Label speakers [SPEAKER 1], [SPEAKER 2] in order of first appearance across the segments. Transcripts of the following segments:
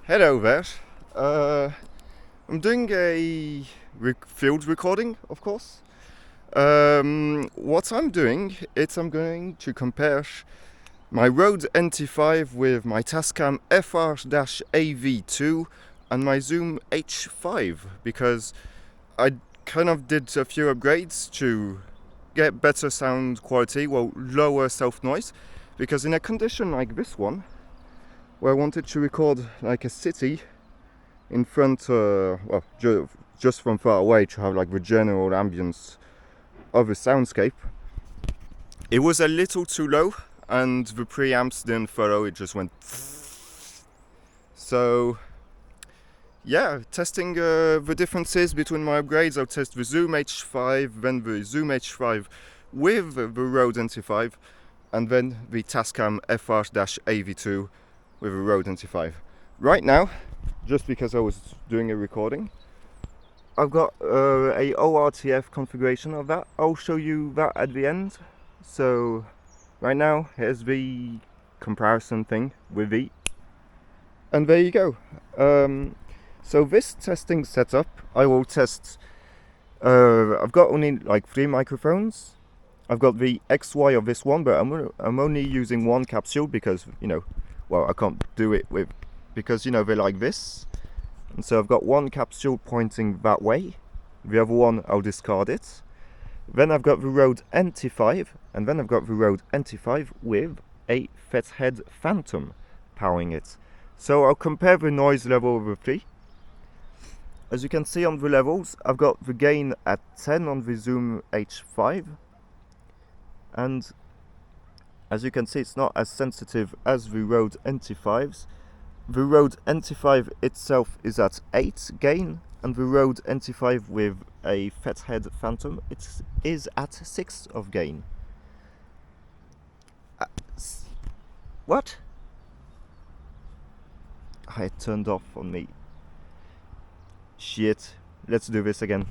[SPEAKER 1] Hello there. I'm doing a field recording, of course. What I'm doing is I'm going to compare my Rode NT5 with my Tascam FR-AV2 and my Zoom H5, because I kind of did a few upgrades to get better sound quality, well, lower self-noise, because in a condition like this one, where I wanted to record like a city in front, just from far away, to have like the general ambience of a soundscape, it was a little too low and the preamps didn't follow, it just went. So yeah, testing the differences between my upgrades. I'll test the Zoom H5, then the Zoom H5 with the Rode NT5, and then the Tascam FR-AV2 with a Rode NT5. Right now, just because I was doing a recording, I've got a ORTF configuration of that. I'll show you that at the end. So right now, here's the comparison thing with the, and there you go. So this testing setup, I will test, I've got only like 3 microphones. I've got the XY of this one, but I'm only using one capsule because, you know, well, I can't do it with, because, you know, they're like this. And so I've got one capsule pointing that way. The other one, I'll discard it. Then I've got the Rode NT5, and then I've got the Rode NT5 with a Fethead Phantom powering it. So I'll compare the noise level of the three. As you can see on the levels, I've got the gain at 10 on the Zoom H5. And as you can see, it's not as sensitive as the Rode NT5s. The Rode NT5 itself is at 8 gain, and the Rode NT5 with a Fethead Phantom is at 6 of gain. What? It turned off on me. Shit. Let's do this again.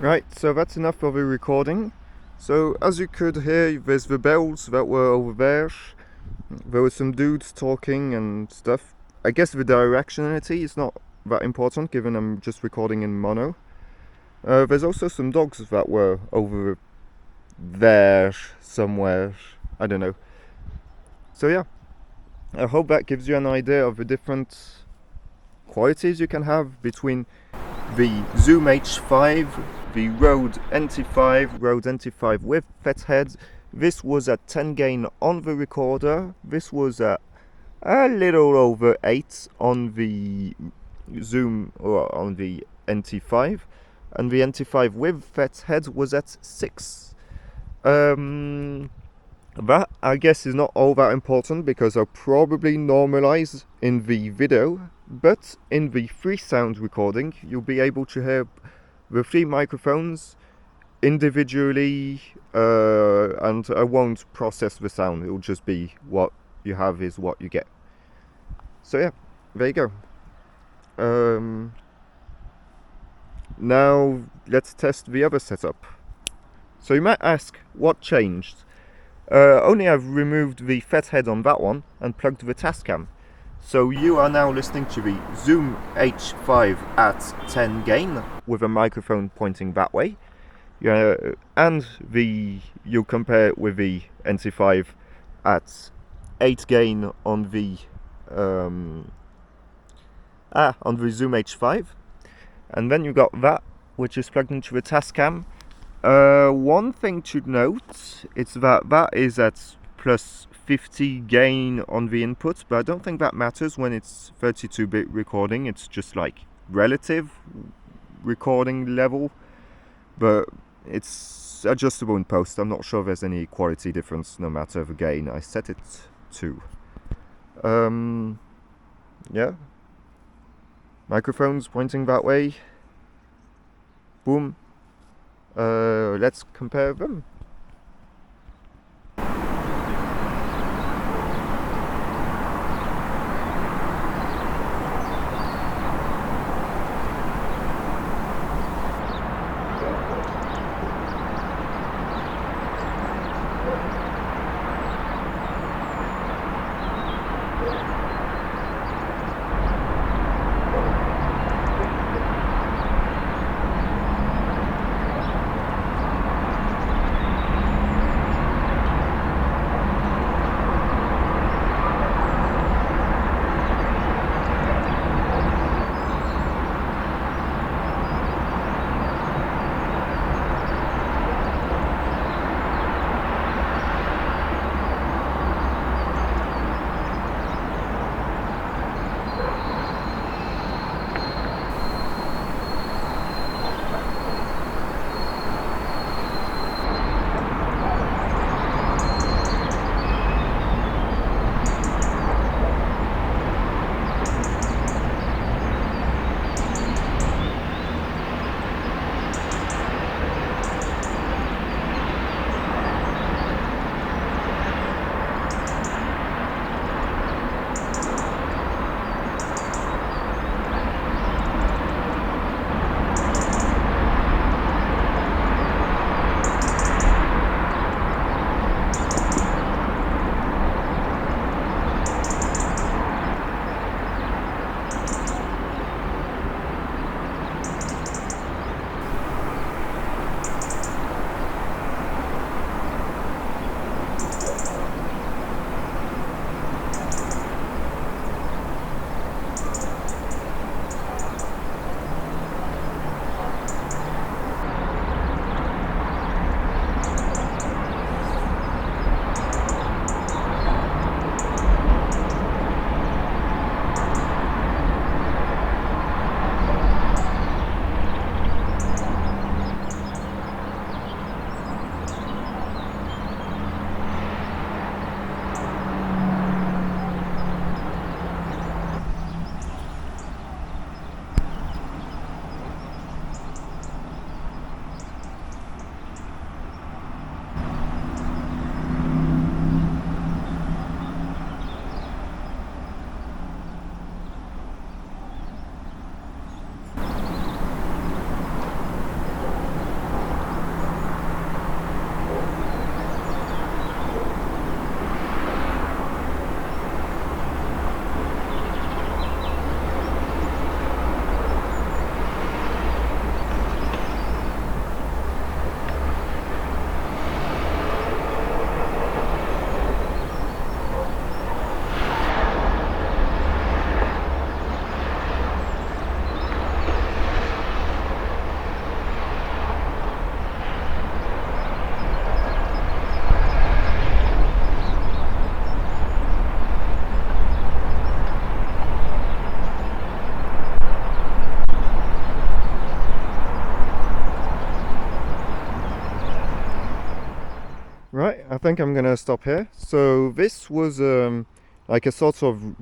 [SPEAKER 1] Right, so that's enough of a recording. So as you could hear, there's the bells that were over there. There were some dudes talking and stuff. I guess the directionality is not that important given I'm just recording in mono. There's also some dogs that were over there somewhere, I don't know. So yeah, I hope that gives you an idea of the different qualities you can have between the Zoom H5, the Rode NT5 with Fethead. This was at 10 gain on the recorder. This was at a little over 8 on the Zoom or on the NT5, and the NT5 with Fethead was at 6. That I guess is not all that important because I'll probably normalize in the video, but in the free sound recording you'll be able to hear the 3 microphones individually, and I won't process the sound. It'll just be what you have is what you get. So yeah, there you go. Now let's test the other setup. So you might ask, what changed? Only I've removed the Fethead on that one and plugged the Tascam. So you are now listening to the Zoom H5 at 10 gain with a microphone pointing that way. And you'll compare it with the NT5 at 8 gain on the Zoom H5. And then you got that, which is plugged into the Tascam. One thing to note is that is at plus 50 gain on the input, but I don't think that matters when it's 32-bit recording. It's just like relative recording level, but it's adjustable in post. I'm not sure there's any quality difference no matter the gain I set it to. Yeah, microphones pointing that way. Boom. Let's compare them. I think I'm gonna stop here. So this was like a sort of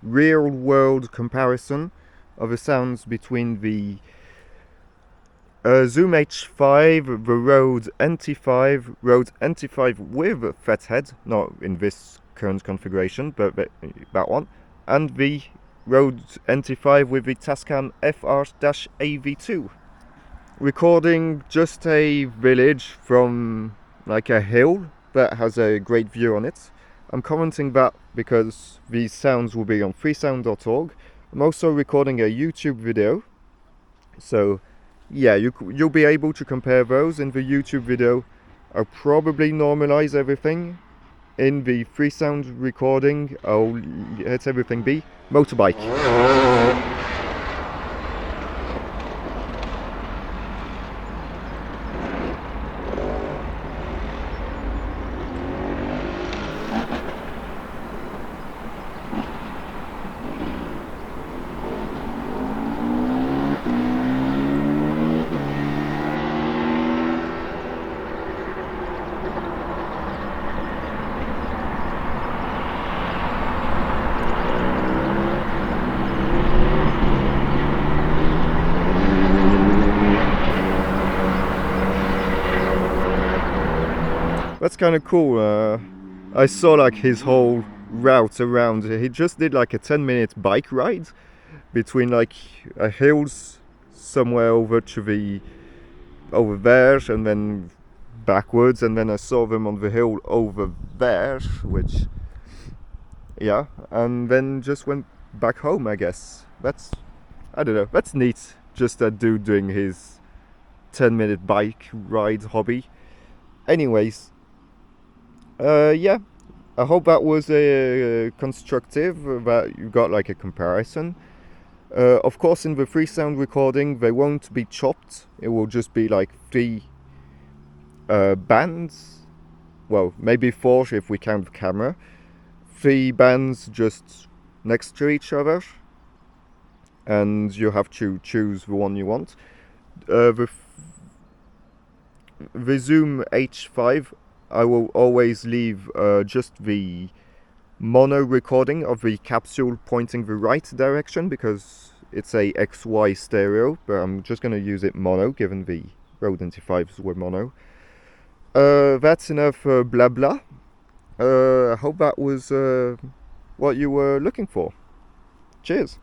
[SPEAKER 1] real world comparison of the sounds between the Zoom H5, the Rode NT5, Rode NT5 with Fethead, not in this current configuration, but that one, and the Rode NT5 with the Tascam FR-AV2. Recording just a village from like a hill that has a great view on it. I'm commenting that because these sounds will be on freesound.org. I'm also recording a YouTube video, so yeah, you'll be able to compare those in the YouTube video. I'll probably normalize everything. In the freesound recording, I'll let everything be motorbike. That's kind of cool. I saw like his whole route around. He just did like a 10-minute bike ride between like hills somewhere over there and then backwards, and then I saw them on the hill over there, which yeah, and then just went back home, I guess. I don't know, that's neat. Just that dude doing his 10-minute bike ride hobby. Anyways, yeah, I hope that was constructive, that you got like a comparison. Of course, in the freesound recording, they won't be chopped. It will just be like 3 bands. Well, maybe 4 if we count the camera. 3 bands just next to each other, and you have to choose the one you want. The Zoom H5, I will always leave just the mono recording of the capsule pointing the right direction, because it's a XY stereo, but I'm just going to use it mono, given the Rode NT5s were mono. That's enough blah blah. I hope that was what you were looking for. Cheers.